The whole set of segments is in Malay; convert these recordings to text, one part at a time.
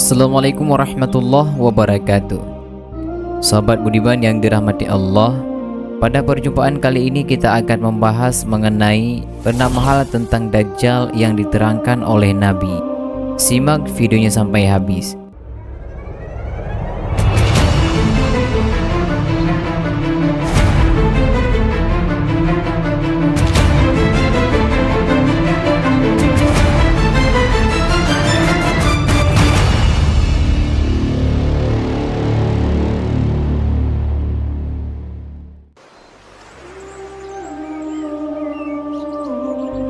Assalamualaikum warahmatullahi wabarakatuh. Sahabat budiman yang dirahmati Allah, pada perjumpaan kali ini kita akan membahas mengenai 6 hal tentang Dajjal yang diterangkan oleh Nabi. Simak videonya sampai habis.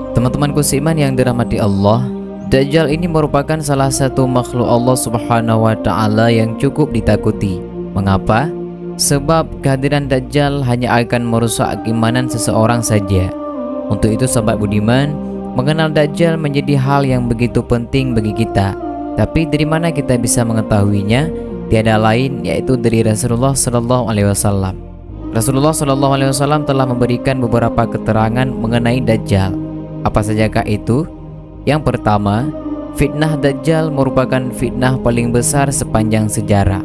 Teman-temanku seiman yang dirahmati Allah, Dajjal ini merupakan salah satu makhluk Allah Subhanahu wa Ta'ala yang cukup ditakuti. Mengapa? Sebab kehadiran Dajjal hanya akan merusak keimanan seseorang saja. Untuk itu sahabat budiman, mengenal Dajjal menjadi hal yang begitu penting bagi kita. Tapi dari mana kita bisa mengetahuinya? Tiada lain yaitu dari Rasulullah Sallallahu Alaihi Wasallam. Rasulullah Sallallahu Alaihi Wasallam telah memberikan beberapa keterangan mengenai Dajjal. Apa sajakah itu? Yang pertama, fitnah Dajjal merupakan fitnah paling besar sepanjang sejarah.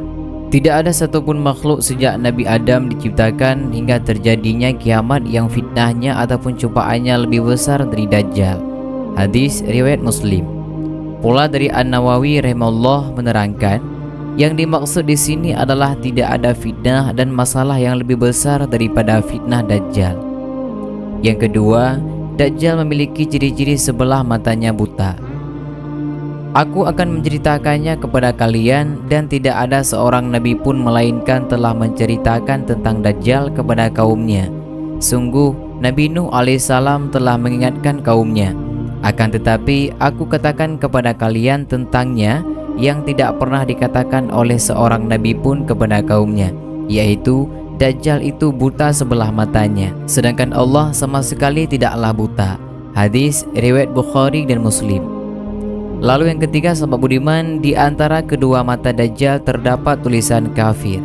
Tidak ada satupun makhluk sejak Nabi Adam diciptakan hingga terjadinya kiamat yang fitnahnya ataupun cobaannya lebih besar dari Dajjal. Hadis riwayat Muslim. Pula dari An-Nawawi rahimahullah menerangkan, yang dimaksud di sini adalah tidak ada fitnah dan masalah yang lebih besar daripada fitnah Dajjal. Yang kedua, Dajjal memiliki ciri-ciri sebelah matanya buta. Aku akan menceritakannya kepada kalian, dan tidak ada seorang nabi pun melainkan telah menceritakan tentang Dajjal kepada kaumnya. Sungguh Nabi Nuh alaihissalam telah mengingatkan kaumnya. Akan tetapi aku katakan kepada kalian tentangnya yang tidak pernah dikatakan oleh seorang nabi pun kepada kaumnya, yaitu Dajjal itu buta sebelah matanya, sedangkan Allah sama sekali tidaklah buta. Hadis riwayat Bukhari dan Muslim. Lalu yang ketiga sahabat budiman, di antara kedua mata Dajjal terdapat tulisan kafir.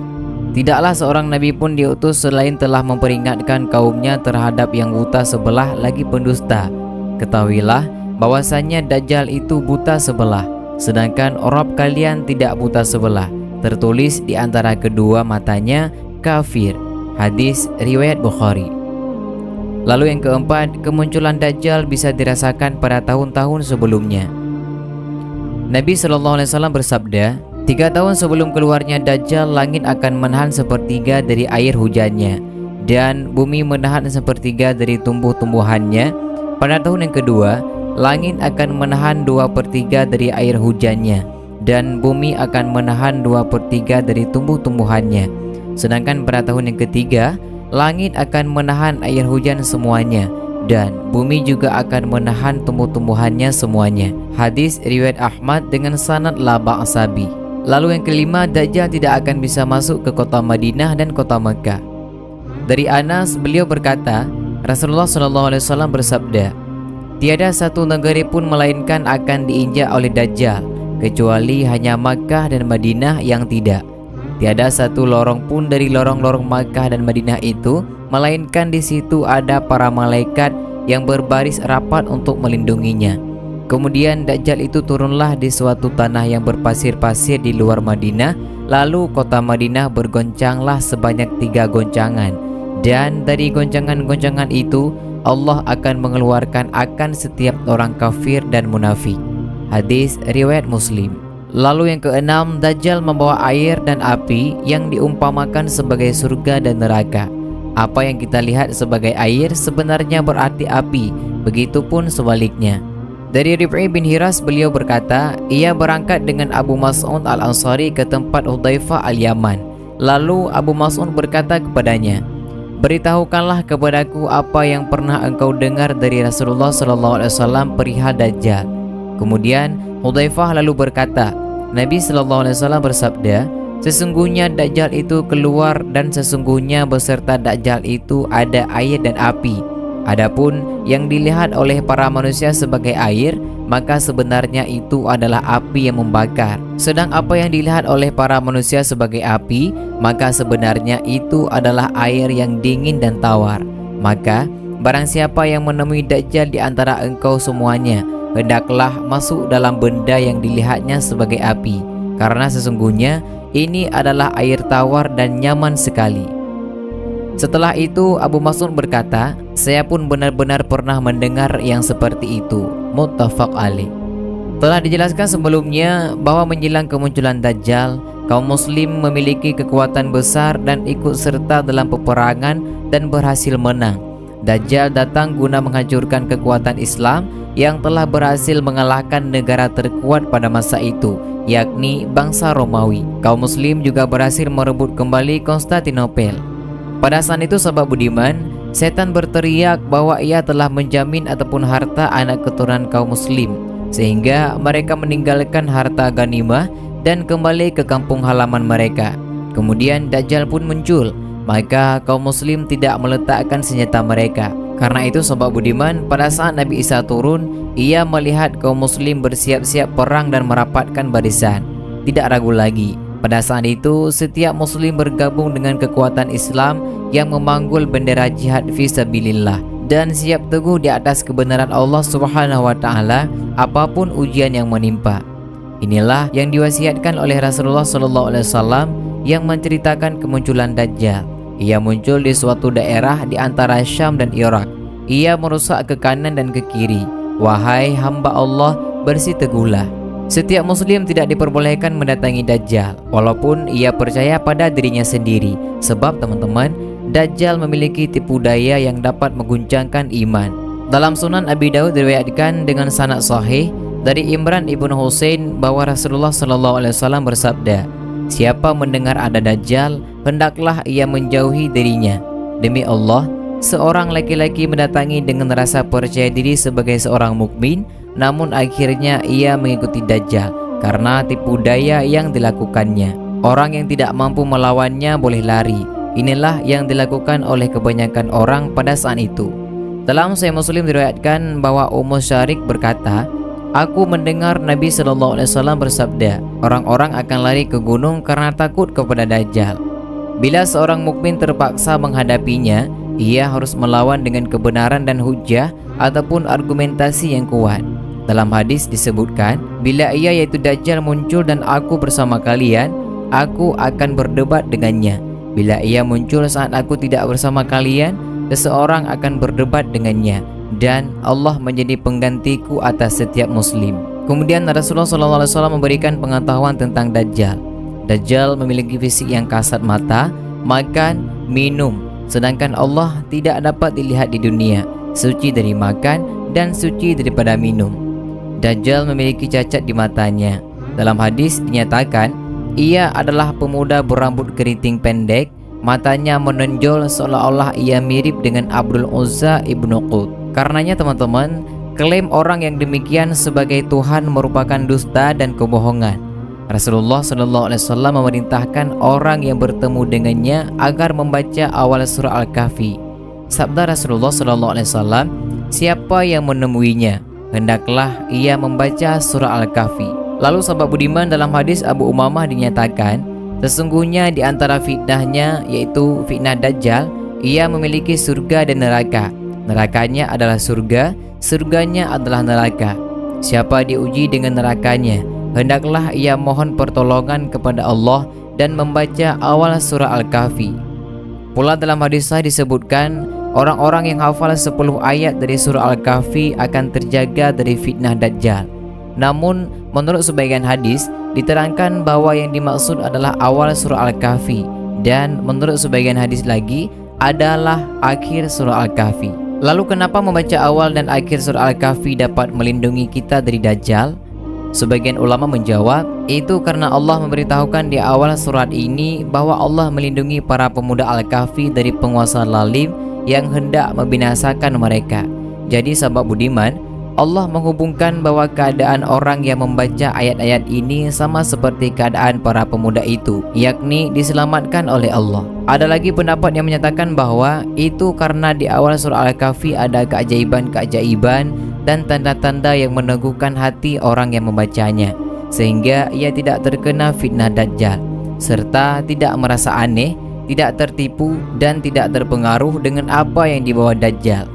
Tidaklah seorang nabi pun diutus selain telah memperingatkan kaumnya terhadap yang buta sebelah lagi pendusta. Ketahuilah bahwasanya Dajjal itu buta sebelah, sedangkan Rabb kalian tidak buta sebelah. Tertulis di antara kedua matanya kafir. Hadis riwayat Bukhari. Lalu yang keempat, kemunculan Dajjal bisa dirasakan pada tahun-tahun sebelumnya. Nabi SAW bersabda, 3 tahun sebelum keluarnya Dajjal, langit akan menahan sepertiga dari air hujannya, dan bumi menahan sepertiga dari tumbuh-tumbuhannya. Pada tahun yang kedua, langit akan menahan 2/3 dari air hujannya, dan bumi akan menahan 2/3 dari tumbuh-tumbuhannya. Sedangkan pada tahun yang ketiga, langit akan menahan air hujan semuanya, dan bumi juga akan menahan tumbuh-tumbuhannya semuanya. Hadis riwayat Ahmad dengan sanad la ba'sabi. Lalu yang kelima, Dajjal tidak akan bisa masuk ke kota Madinah dan kota Mekah. Dari Anas, beliau berkata, Rasulullah SAW bersabda, tiada satu negeri pun melainkan akan diinjak oleh Dajjal, kecuali hanya Makkah dan Madinah yang tidak. Tiada satu lorong pun dari lorong-lorong Makkah dan Madinah itu, melainkan di situ ada para malaikat yang berbaris rapat untuk melindunginya. Kemudian Dajjal itu turunlah di suatu tanah yang berpasir-pasir di luar Madinah. Lalu kota Madinah bergoncanglah sebanyak 3 goncangan, dan dari goncangan-goncangan itu Allah akan mengeluarkan akan setiap orang kafir dan munafik. Hadis riwayat Muslim. Lalu yang keenam, Dajjal membawa air dan api yang diumpamakan sebagai surga dan neraka. Apa yang kita lihat sebagai air sebenarnya berarti api, begitupun sebaliknya. Dari Rib'i bin Hiras, beliau berkata, ia berangkat dengan Abu Mas'ud al-Ansari ke tempat Hudzaifah al-Yaman. Lalu Abu Mas'ud berkata kepadanya, beritahukanlah kepadaku apa yang pernah engkau dengar dari Rasulullah SAW perihal Dajjal. Kemudian Hudzaifah lalu berkata, Nabi SAW bersabda, sesungguhnya Dajjal itu keluar, dan sesungguhnya beserta Dajjal itu ada air dan api. Adapun yang dilihat oleh para manusia sebagai air, maka sebenarnya itu adalah api yang membakar. Sedang apa yang dilihat oleh para manusia sebagai api, maka sebenarnya itu adalah air yang dingin dan tawar. Maka barang siapa yang menemui Dajjal di antara engkau semuanya, hendaklah masuk dalam benda yang dilihatnya sebagai api. karena sesungguhnya ini adalah air tawar dan nyaman sekali. Setelah itu Abu Mas'ud berkata, saya pun benar-benar pernah mendengar yang seperti itu. Muttafaq alaih. Telah dijelaskan sebelumnya bahwa menjelang kemunculan Dajjal, kaum muslim memiliki kekuatan besar dan ikut serta dalam peperangan dan berhasil menang. Dajjal datang guna menghancurkan kekuatan Islam yang telah berhasil mengalahkan negara terkuat pada masa itu, yakni bangsa Romawi. Kaum muslim juga berhasil merebut kembali Konstantinopel. Pada saat itu sahabat budiman, setan berteriak bahwa ia telah menjamin ataupun harta anak keturunan kaum muslim, sehingga mereka meninggalkan harta ghanimah dan kembali ke kampung halaman mereka. Kemudian Dajjal pun muncul, maka kaum muslim tidak meletakkan senjata mereka. Karena itu sahabat budiman, pada saat Nabi Isa turun, ia melihat kaum muslim bersiap-siap perang dan merapatkan barisan. Tidak ragu lagi, pada saat itu setiap muslim bergabung dengan kekuatan Islam yang memanggul bendera jihad fisabilillah dan siap teguh di atas kebenaran Allah Subhanahu wa taala apapun ujian yang menimpa. Inilah yang diwasiatkan oleh Rasulullah sallallahu alaihi wasallam yang menceritakan kemunculan Dajjal. Ia muncul di suatu daerah di antara Syam dan Irak. Ia merusak ke kanan dan ke kiri. Wahai hamba Allah, bersih teguhlah. Setiap muslim tidak diperbolehkan mendatangi Dajjal walaupun ia percaya pada dirinya sendiri. Sebab teman-teman, Dajjal memiliki tipu daya yang dapat mengguncangkan iman. Dalam Sunan Abi Daud diriwayatkan dengan sanad sahih dari Imran ibnu Husain bahwa Rasulullah sallallahu alaihi wasallam bersabda, siapa mendengar ada Dajjal, hendaklah ia menjauhi dirinya. Demi Allah, seorang laki-laki mendatangi dengan rasa percaya diri sebagai seorang mukmin, namun akhirnya ia mengikuti Dajjal karena tipu daya yang dilakukannya. Orang yang tidak mampu melawannya boleh lari. Inilah yang dilakukan oleh kebanyakan orang pada saat itu. Dalam Sahih Muslim diriwayatkan bahwa Ummu Syarik berkata, aku mendengar Nabi sallallahu alaihi wasallam bersabda, orang-orang akan lari ke gunung karena takut kepada Dajjal. Bila seorang mukmin terpaksa menghadapinya, ia harus melawan dengan kebenaran dan hujjah ataupun argumentasi yang kuat. Dalam hadis disebutkan, bila ia yaitu Dajjal muncul dan aku bersama kalian, aku akan berdebat dengannya. Bila ia muncul saat aku tidak bersama kalian, seseorang akan berdebat dengannya, dan Allah menjadi penggantiku atas setiap muslim. Kemudian Rasulullah SAW memberikan pengetahuan tentang Dajjal. Dajjal memiliki fisik yang kasat mata, makan, minum, sedangkan Allah tidak dapat dilihat di dunia, suci dari makan dan suci daripada minum. Dajjal memiliki cacat di matanya. Dalam hadis dinyatakan, ia adalah pemuda berambut keriting pendek, matanya menonjol seolah-olah ia mirip dengan Abdul Uzza ibnu Qut. Karenanya teman-teman, klaim orang yang demikian sebagai Tuhan merupakan dusta dan kebohongan. Rasulullah SAW memerintahkan orang yang bertemu dengannya agar membaca awal surah Al-Kahfi. Sabda Rasulullah SAW, siapa yang menemuinya, hendaklah ia membaca surah Al-Kahfi. Lalu sahabat budiman, dalam hadis Abu Umamah dinyatakan, sesungguhnya di antara fitnahnya yaitu fitnah Dajjal, ia memiliki surga dan neraka. Nerakanya adalah surga, surganya adalah neraka. Siapa diuji dengan nerakanya, hendaklah ia mohon pertolongan kepada Allah dan membaca awal surah Al-Kahfi. Pula dalam hadis sahih disebutkan, orang-orang yang hafal 10 ayat dari surah Al-Kahfi akan terjaga dari fitnah Dajjal. Namun menurut sebagian hadis diterangkan bahwa yang dimaksud adalah awal surah Al-Kahfi, dan menurut sebagian hadis lagi adalah akhir surah Al-Kahfi. Lalu kenapa membaca awal dan akhir surah Al-Kahfi dapat melindungi kita dari Dajjal? Sebagian ulama menjawab, itu karena Allah memberitahukan di awal surat ini bahwa Allah melindungi para pemuda Al-Kahfi dari penguasa lalim yang hendak membinasakan mereka. Jadi sahabat budiman, Allah menghubungkan bahwa keadaan orang yang membaca ayat-ayat ini sama seperti keadaan para pemuda itu, yakni diselamatkan oleh Allah. Ada lagi pendapat yang menyatakan bahwa itu karena di awal surah Al-Kahfi ada keajaiban-keajaiban dan tanda-tanda yang meneguhkan hati orang yang membacanya, sehingga ia tidak terkena fitnah Dajjal, serta tidak merasa aneh, tidak tertipu, dan tidak terpengaruh dengan apa yang dibawa Dajjal.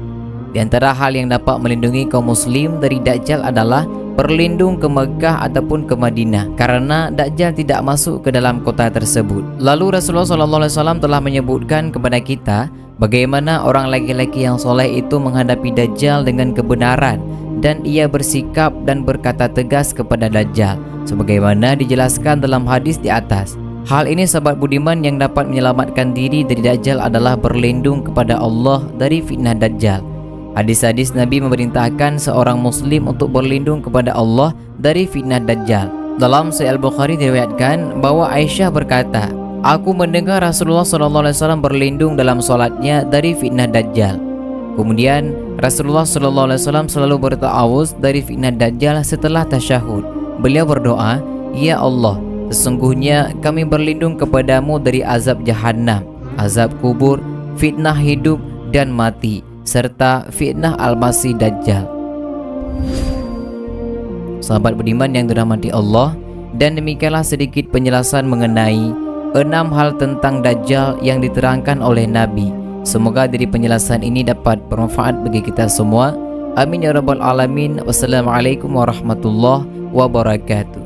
Di antara hal yang dapat melindungi kaum muslim dari Dajjal adalah berlindung ke Mekah ataupun ke Madinah karena Dajjal tidak masuk ke dalam kota tersebut. Lalu Rasulullah SAW telah menyebutkan kepada kita bagaimana orang laki-laki yang soleh itu menghadapi Dajjal dengan kebenaran dan ia bersikap dan berkata tegas kepada Dajjal sebagaimana dijelaskan dalam hadis di atas. Hal ini sahabat budiman yang dapat menyelamatkan diri dari Dajjal adalah berlindung kepada Allah dari fitnah Dajjal. Hadis-hadis Nabi memerintahkan seorang muslim untuk berlindung kepada Allah dari fitnah Dajjal. Dalam Sahih Al-Bukhari diriwayatkan bahwa Aisyah berkata, "Aku mendengar Rasulullah SAW berlindung dalam solatnya dari fitnah Dajjal." Kemudian Rasulullah SAW selalu berta'awuz dari fitnah Dajjal setelah tasyahud. Beliau berdoa, "Ya Allah, sesungguhnya kami berlindung kepadamu dari azab Jahannam, azab kubur, fitnah hidup dan mati, serta fitnah Al-Masih Dajjal." Sahabat beriman yang dirahmati Allah, dan demikianlah sedikit penjelasan mengenai 6 hal tentang Dajjal yang diterangkan oleh Nabi. Semoga dari penjelasan ini dapat bermanfaat bagi kita semua. Amin ya rabbal alamin. Wassalamualaikum warahmatullahi wabarakatuh.